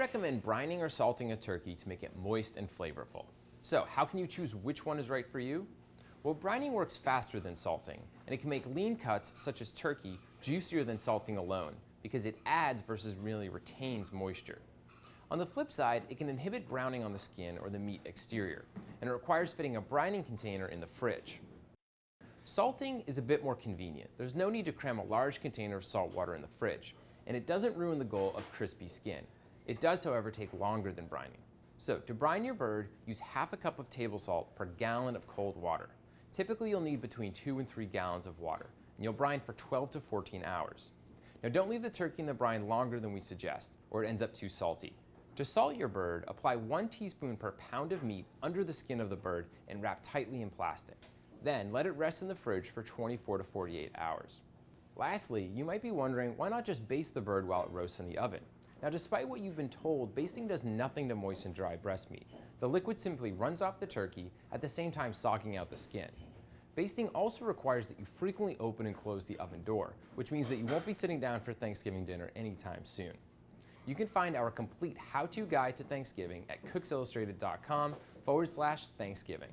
recommend brining or salting a turkey to make it moist and flavorful. So how can you choose which one is right for you? Well, brining works faster than salting, and it can make lean cuts, such as turkey, juicier than salting alone, because it adds versus merely retains moisture. On the flip side, it can inhibit browning on the skin or the meat exterior, and it requires fitting a brining container in the fridge. Salting is a bit more convenient. There's no need to cram a large container of salt water in the fridge, and it doesn't ruin the goal of crispy skin. It does, however, take longer than brining. So, to brine your bird, use half a cup of table salt per gallon of cold water. Typically, you'll need between 2 and 3 gallons of water, and you'll brine for 12 to 14 hours. Now, don't leave the turkey in the brine longer than we suggest, or it ends up too salty. To salt your bird, apply 1 teaspoon per pound of meat under the skin of the bird and wrap tightly in plastic. Then, let it rest in the fridge for 24 to 48 hours. Lastly, you might be wondering, why not just baste the bird while it roasts in the oven? Now, despite what you've been told, basting does nothing to moisten dry breast meat. The liquid simply runs off the turkey, at the same time sogging out the skin. Basting also requires that you frequently open and close the oven door, which means that you won't be sitting down for Thanksgiving dinner anytime soon. You can find our complete how-to guide to Thanksgiving at cooksillustrated.com/Thanksgiving.